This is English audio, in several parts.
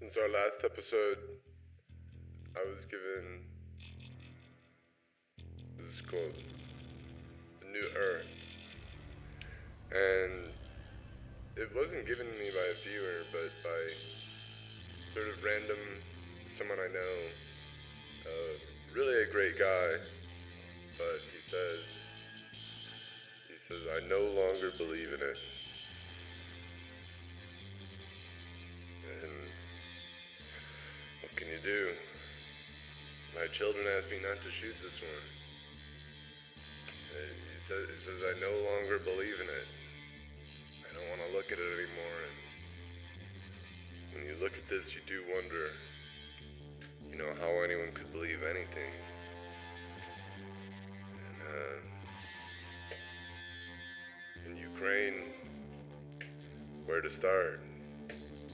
Since our last episode, I was given, this is called The New Earth, and it wasn't given to me by a viewer, but by sort of random, someone I know, really a great guy, but he says, I no longer believe in it, and what can you do? My children asked me not to shoot this one. He says, I no longer believe in it. I don't want to look at it anymore. And when you look at this, you do wonder, how anyone could believe anything. And in Ukraine, where to start?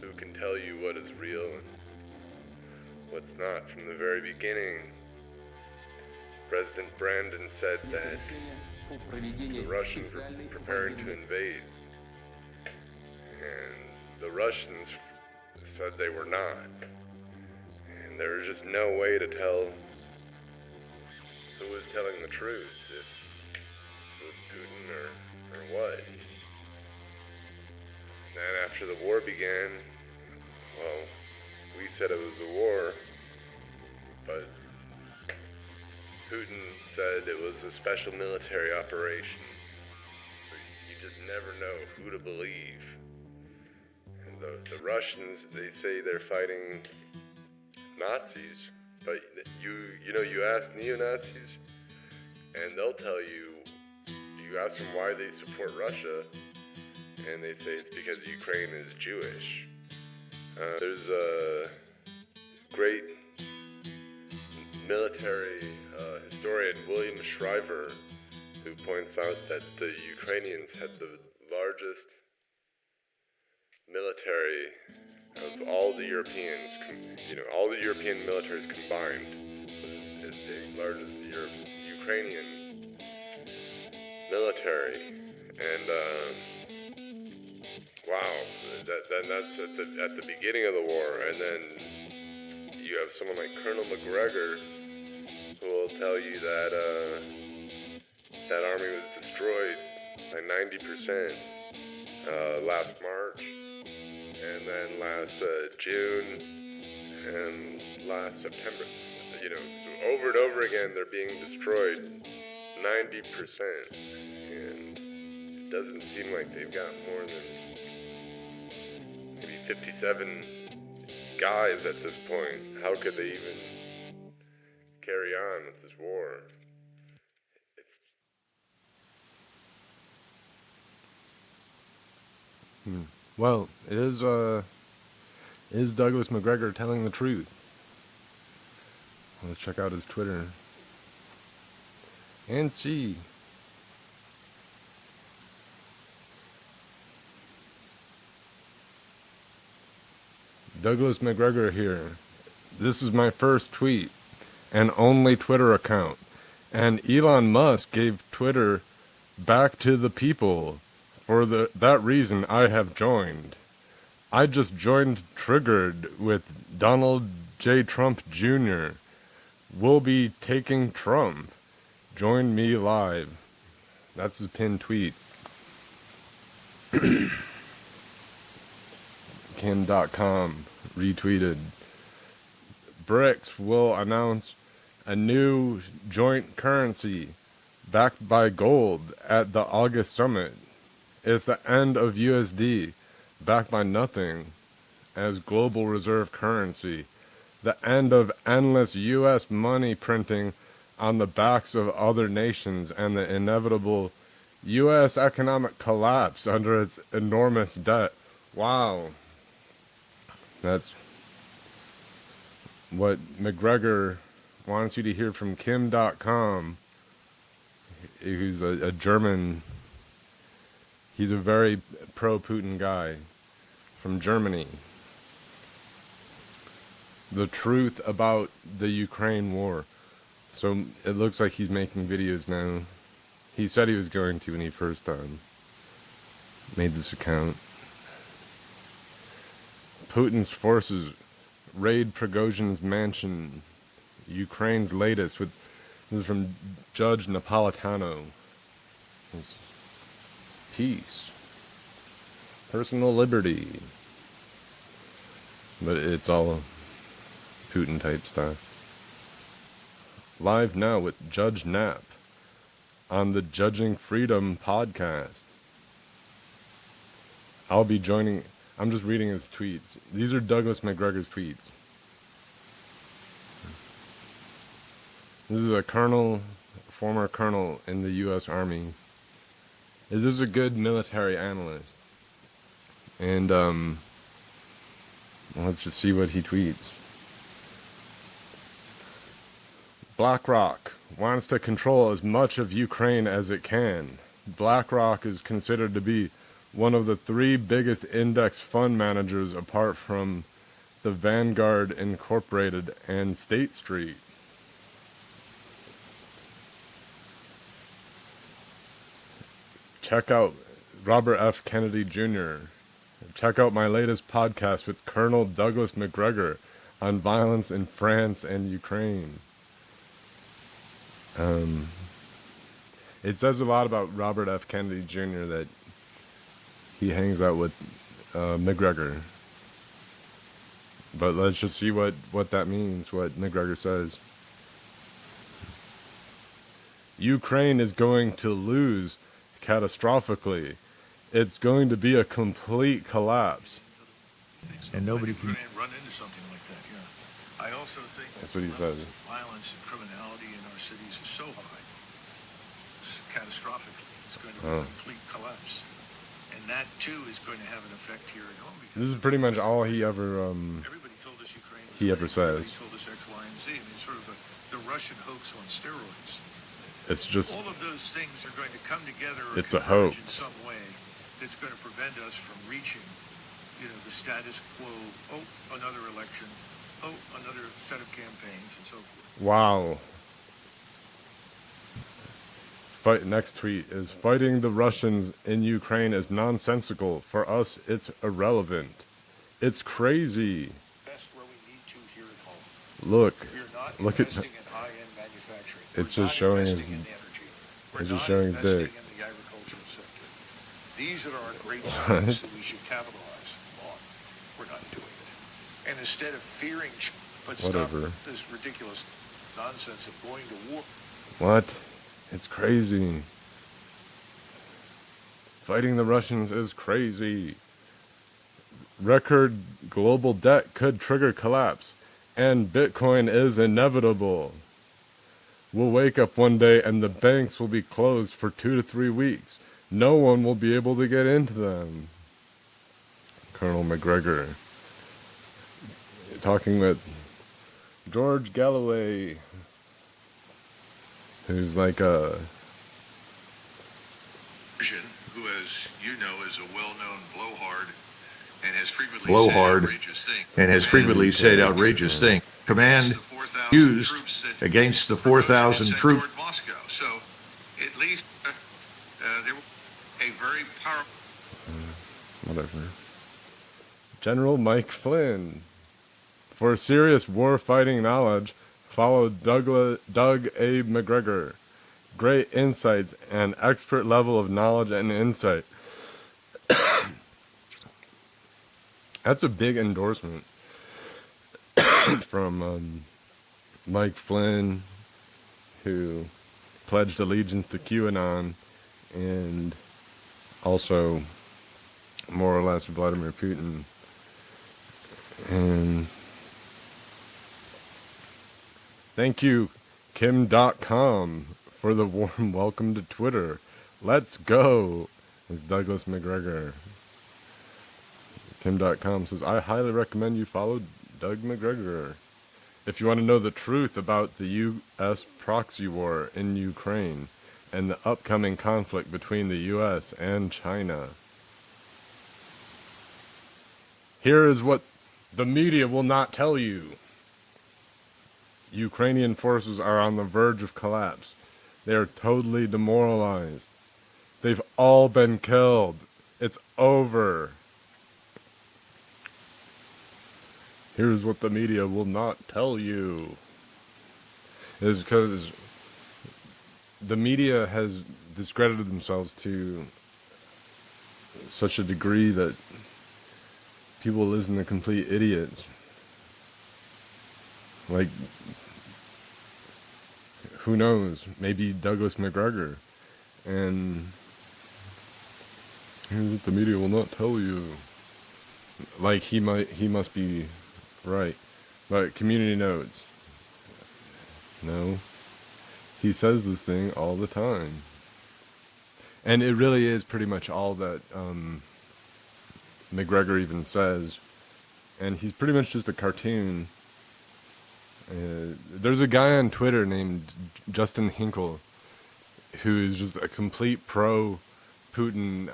Who can tell you what is real and what's not? From the very beginning, President Brandon said that the Russians were preparing to invade, and the Russians said they were not, and there was just no way to tell who was telling the truth, if it was Putin or what. Then after the war began, well, we said it was a war, but Putin said it was a special military operation. So you just never know who to believe. And the Russians, they say they're fighting Nazis, but you ask neo-Nazis, and they'll tell you ask them why they support Russia, and they say it's because Ukraine is Jewish. There's a great military historian, William Shriver, who points out that the Ukrainians had the largest military of all the Europeans. All the European militaries combined is the largest Ukrainian military. And wow, that's at the beginning of the war. And then you have someone like Colonel MacGregor, who will tell you that that army was destroyed by 90% last March, and then last June, and last September. So over and over again, they're being destroyed 90%, and it doesn't seem like they've got more than maybe 57 guys at this point. How could they even carry on with this war? Well, is Douglas MacGregor telling the truth? Let's check out his Twitter. And see. Douglas MacGregor here. This is my first tweet and only Twitter account. And Elon Musk gave Twitter back to the people. For that reason, I have joined. I just joined Triggered with Donald J. Trump Jr. We'll be taking Trump. Join me live. That's his pinned tweet. Kim.com retweeted. BRICS will announce a new joint currency backed by gold at the August summit. It's the end of USD, backed by nothing, as global reserve currency. The end of endless U.S. money printing on the backs of other nations, and the inevitable U.S. economic collapse under its enormous debt. Wow. That's what MacGregor wants you to hear from Kim.com. He's a German. He's a very pro-Putin guy from Germany. The truth about the Ukraine war. So it looks like he's making videos now. He said he was going to when he first made this account. Putin's forces raid Prigozhin's mansion. Ukraine's latest. This is from Judge Napolitano. Peace. Personal liberty. But it's all Putin type stuff. Live now with Judge Nap on the Judging Freedom podcast. I'll be joining. I'm just reading his tweets. These are Douglas MacGregor's tweets. This is a colonel, former colonel in the U.S. Army. This is a good military analyst. And, let's just see what he tweets. BlackRock wants to control as much of Ukraine as it can. BlackRock is considered to be one of the 3 biggest index fund managers apart from the Vanguard Incorporated and State Street. Check out Robert F. Kennedy Jr. Check out my latest podcast with Colonel Douglas MacGregor on violence in France and Ukraine. It says a lot about Robert F. Kennedy Jr. that he hangs out with MacGregor. But let's just see what that means, what MacGregor says. Ukraine is going to lose catastrophically. It's going to be a complete collapse. And nobody can run into something like that, yeah. I also think that's what he says. Violence and criminality in our cities is so high. It's catastrophic. It's going to be a complete collapse. And that too is going to have an effect here at home. This is pretty much all he ever everybody told us Ukraine was he ever says. Everybody told us X, Y, and Z. I mean, sort of the Russian hoax on steroids. It's just all of those things are going to come together. It's a hope in some way that's going to prevent us from reaching, the status quo. Oh, another election. Oh, another set of campaigns and so forth. Wow. Next tweet is fighting the Russians in Ukraine is nonsensical. For us, it's irrelevant. It's crazy. Best where we need to here at home. Look at in high-end manufacturing. It's just showing his. It's just showing his dick. In the agricultural sector. These are our great strengths that we should capitalize on. We're not doing it. And instead of fearing, let's stop this ridiculous nonsense of going to war. What? It's crazy. Fighting the Russians is crazy. Record global debt could trigger collapse, and Bitcoin is inevitable. We'll wake up one day and the banks will be closed for 2 to 3 weeks. No one will be able to get into them. Colonel MacGregor. Talking with George Galloway, who's like a... who, as you know, is a well-known blowhard and has frequently said outrageous things. Command used against the 4,000 troops. So, at least there was a very powerful... whatever. General Mike Flynn. For serious war-fighting knowledge, follow Doug A. MacGregor. Great insights and expert level of knowledge and insight. That's a big endorsement from Mike Flynn, who pledged allegiance to QAnon, and also more or less Vladimir Putin. And thank you, Kim.com, for the warm welcome to Twitter. Let's go, is Douglas MacGregor. Kim.com says, I highly recommend you follow Doug MacGregor if you want to know the truth about the U.S. proxy war in Ukraine and the upcoming conflict between the U.S. and China. Here is what the media will not tell you. Ukrainian forces are on the verge of collapse. They are totally demoralized. They've all been killed. It's over. Here's what the media will not tell you. Is because the media has discredited themselves to such a degree that people listen to complete idiots. Like, who knows? Maybe Douglas MacGregor. And here's what the media will not tell you. Like, he must be right. But community notes. No. He says this thing all the time. And it really is pretty much all that MacGregor even says. And he's pretty much just a cartoon. There's a guy on Twitter named Justin Hinkle who is just a complete pro-Putin,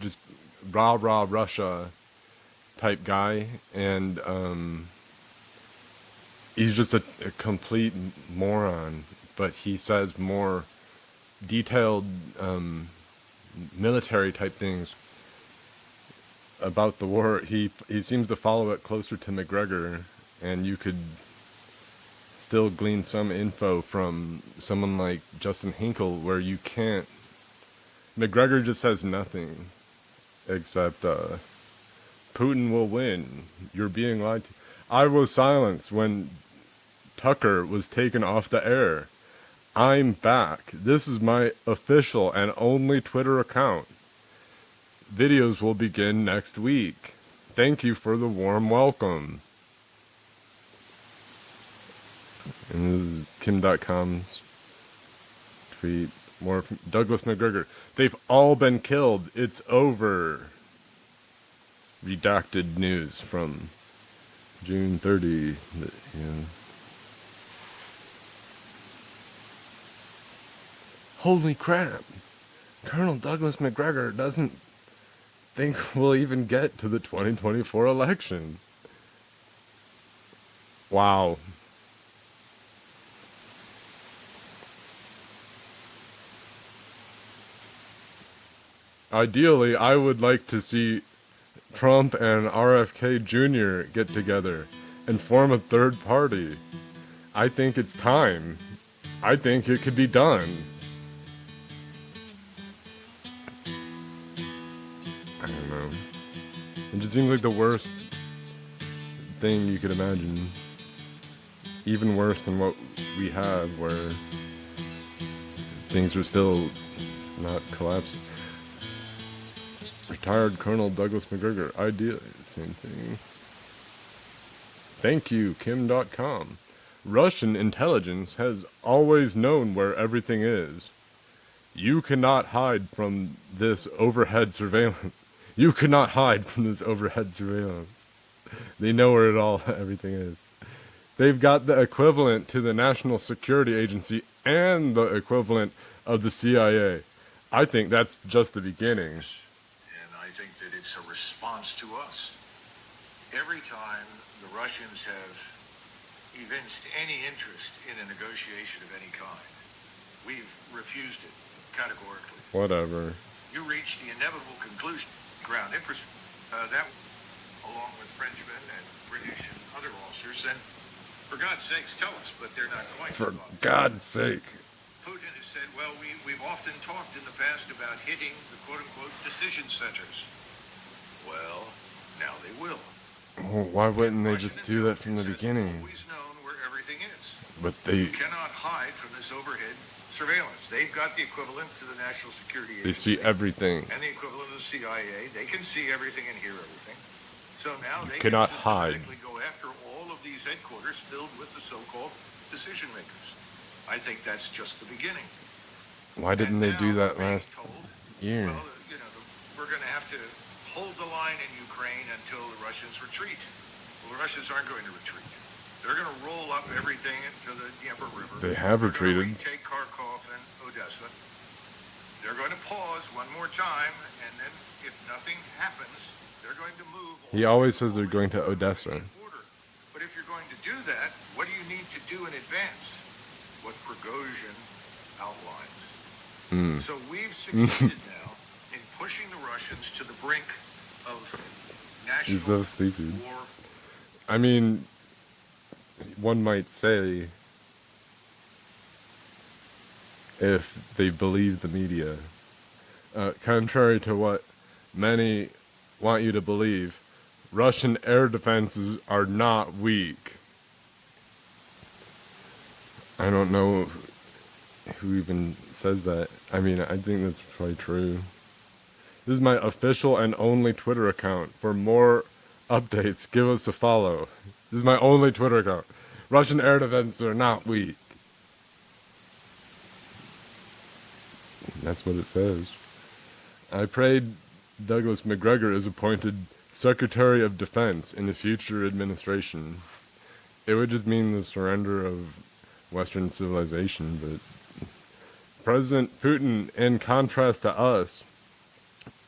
just rah-rah Russia type guy. And he's just a complete moron. But he says more detailed military type things about the war. He seems to follow it closer to MacGregor, and you could still glean some info from someone like Justin Hinkle where you can't. MacGregor just says nothing except Putin will win. You're being lied to. I was silenced when Tucker was taken off the air. I'm back. This is my official and only Twitter account. Videos will begin next week. Thank you for the warm welcome. And this is Kim.com's tweet. More from Douglas MacGregor. They've all been killed. It's over. Redacted news from June 30. You know. Holy crap. Colonel Douglas MacGregor doesn't think we'll even get to the 2024 election. Wow. Ideally, I would like to see Trump and RFK Jr. get together and form a third party. I think it's time. I think it could be done. I don't know. It just seems like the worst thing you could imagine. Even worse than what we have, where things are still not collapsing. Retired Colonel Douglas MacGregor. Ideally, the same thing. Thank you, Kim.com. Russian intelligence has always known where everything is. You cannot hide from this overhead surveillance. You cannot hide from this overhead surveillance. They know where everything is. They've got the equivalent to the National Security Agency and the equivalent of the CIA. I think that's just the beginning. And I think that it's a response to us. Every time the Russians have evinced any interest in a negotiation of any kind, we've refused it categorically. Whatever. You reach the inevitable conclusion. Ground infrastructure, that, along with Frenchmen and British and other officers, then, for God's sakes, tell us, but they're not going to. For God's sake. Putin has said, well, we've often talked in the past about hitting the quote-unquote decision centers. Well, now they will. Well, why wouldn't they just do that from the beginning? Always known where everything is. But they cannot hide from this overhead surveillance. They've got the equivalent to the National Security Agency. They see everything. And the equivalent of the CIA. They can see everything and hear everything. So now they cannot can hide. go after all of these headquarters filled with the so-called decision makers. I think that's just the beginning. Why didn't they do that last year? Well, we're going to have to hold the line in Ukraine until the Russians retreat. Well, the Russians aren't going to retreat. They're going to roll up everything into the Dnieper River. They have retreated. Take Kharkov and Odessa. They're going to pause one more time, and then if nothing happens, they're going to move. He always says they're going to Odessa. But if you're going to do that, what do you need to do in advance? What Prigozhin outlines. So we've succeeded now in pushing the Russians to the brink of national He's so stupid. war. I mean, one might say, if they believe the media, contrary to what many want you to believe, Russian air defenses are not weak. I don't know who even says that. I mean, I think that's probably true. This is my official and only Twitter account. For more updates, give us a follow. This is my only Twitter account. Russian air defenses are not weak. That's what it says. I prayed Douglas MacGregor is appointed Secretary of Defense in the future administration. It would just mean the surrender of Western civilization, but President Putin, in contrast to us,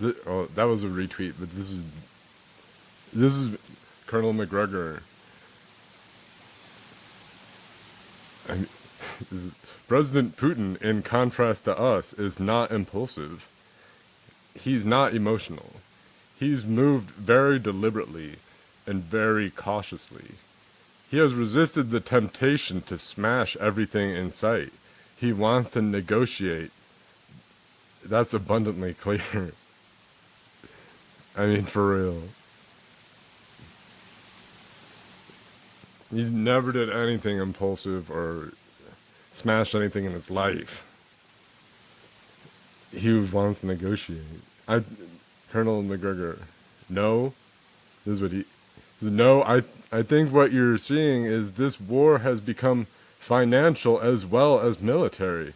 that was a retweet, but this is Colonel MacGregor. President Putin, in contrast to us, is not impulsive. He's not emotional. He's moved very deliberately and very cautiously. He has resisted the temptation to smash everything in sight. He wants to negotiate. That's abundantly clear. I mean, for real. He never did anything impulsive or smashed anything in his life. He wants to negotiate. Colonel MacGregor, no. This is what he... No, I think what you're seeing is this war has become financial as well as military.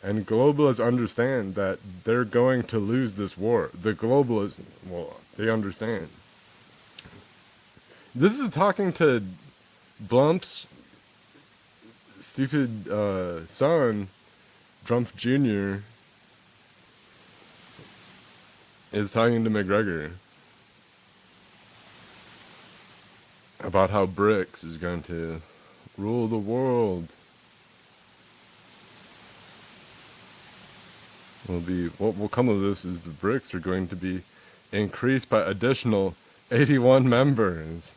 And globalists understand that they're going to lose this war. The globalists, well, they understand. This is talking to Blump's stupid son, Trump Jr., is talking to MacGregor about how BRICS is going to rule the world. What will come of this is the BRICS are going to be increased by additional 81 members.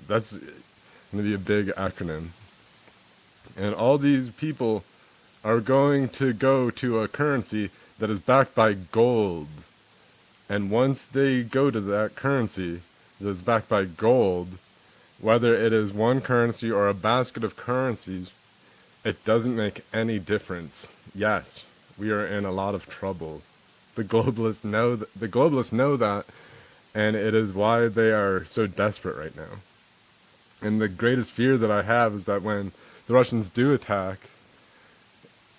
That's going to be a big acronym. And all these people are going to go to a currency that is backed by gold. And once they go to that currency that is backed by gold, whether it is one currency or a basket of currencies, it doesn't make any difference. Yes, we are in a lot of trouble. The globalists know that, and it is why they are so desperate right now. And the greatest fear that I have is that when the Russians do attack,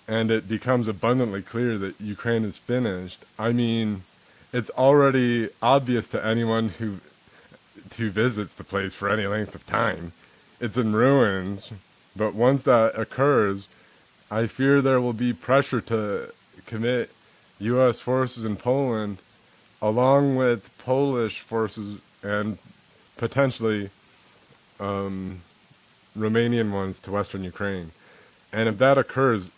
and it becomes abundantly clear that Ukraine is finished, I mean, it's already obvious to anyone who visits the place for any length of time. It's in ruins, but once that occurs, I fear there will be pressure to commit U.S. forces in Poland, along with Polish forces and potentially Romanian ones to Western Ukraine. And if that occurs,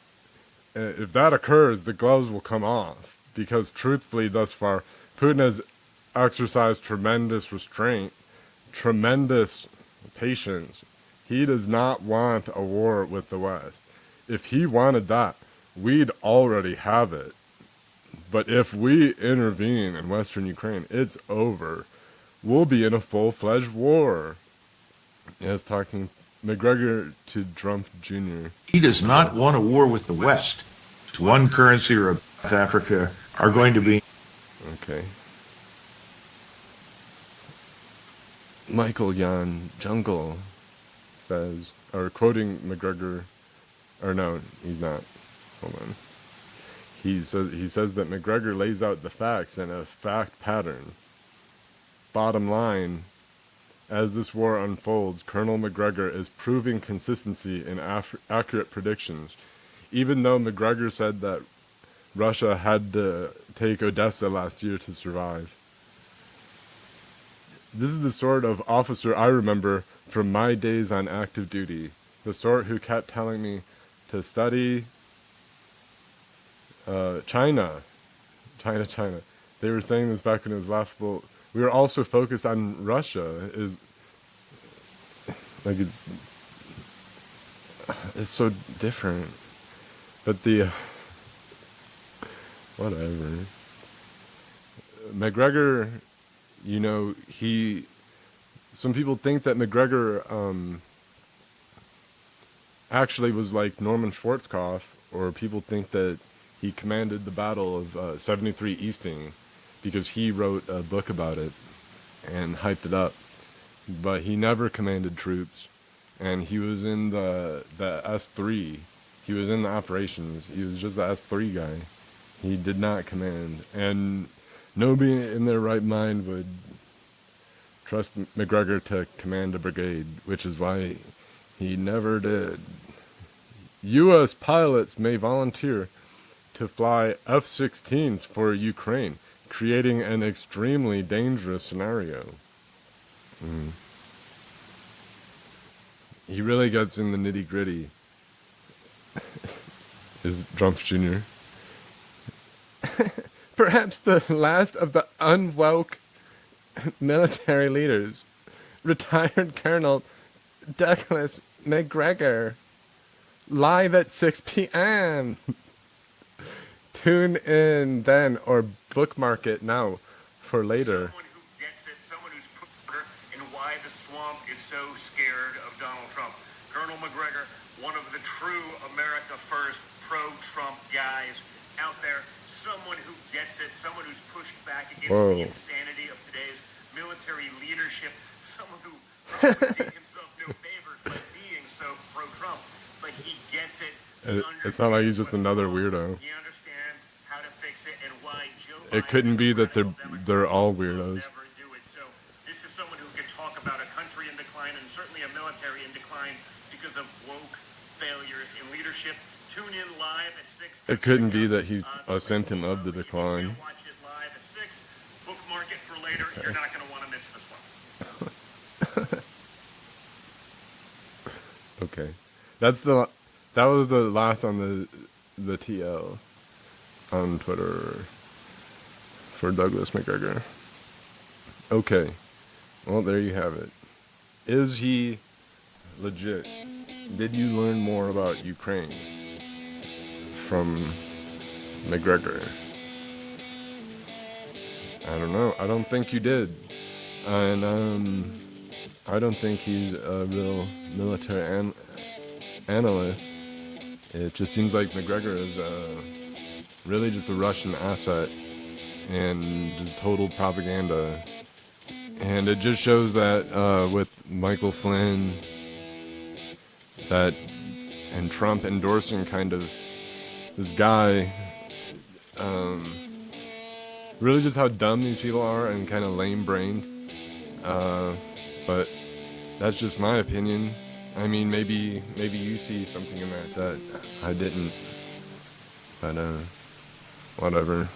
the gloves will come off. Because truthfully, thus far, Putin has exercised tremendous restraint, tremendous patience. He does not want a war with the West. If he wanted that, we'd already have it. But if we intervene in Western Ukraine, it's over. We'll be in a full-fledged war. Yes, talking MacGregor to Trump Jr. He does not want a war with the West. One currency or Africa are going to be... Okay. Michael Jan Jungle says, or quoting MacGregor, or no, he's not. Hold on. He says that MacGregor lays out the facts in a fact pattern. Bottom line, as this war unfolds, Colonel MacGregor is proving consistency in accurate predictions. Even though MacGregor said that Russia had to take Odessa last year to survive. This is the sort of officer I remember from my days on active duty. The sort who kept telling me to study China. They were saying this back when it was laughable. We were also focused on Russia. Like it's so different. But the whatever. MacGregor, you know, some people think that MacGregor actually was like Norman Schwarzkopf, or people think that he commanded the Battle of 73 Easting because he wrote a book about it and hyped it up. But he never commanded troops, and he was in the S3. He was in the operations. He was just the S3 guy. He did not command, and nobody in their right mind would trust MacGregor to command a brigade, which is why he never did. U.S. pilots may volunteer to fly F-16s for Ukraine, creating an extremely dangerous scenario. He really gets in the nitty-gritty, is Trump Jr. Perhaps the last of the unwoke military leaders, retired Colonel Douglas MacGregor, live at 6 p.m. Tune in then or bookmark it now for later. Someone who gets it, someone who's put in why the swamp is so scared of Donald Trump. Colonel MacGregor, one of the true America First pro-Trump guys out there. Someone who gets it, someone who's pushed back against the insanity of today's military leadership. Someone who probably did himself no favors by being so pro-Trump, but he gets it. It's not like he's just another weirdo. He understands how to fix it and why Joe It couldn't be that they're all weirdos. never do it. So this is someone who can talk about a country in decline and certainly a military in decline because of woke failures in leadership. Tune in live at 6. It couldn't be that he's a sentient of the decline. Watch it live at 6. Bookmark it for later. You're not going to want to miss this one. Okay, that was the last on the TL on Twitter for Douglas MacGregor. Okay, well there you have it. Is he legit? Did you learn more about Ukraine from MacGregor? I don't know. I don't think you did. And I don't think he's a real military analyst. It just seems like MacGregor is really just a Russian asset and total propaganda. And it just shows that with Michael Flynn and Trump endorsing kind of this guy, really just how dumb these people are and kind of lame-brained. But that's just my opinion. I mean, maybe you see something in that I didn't. But whatever.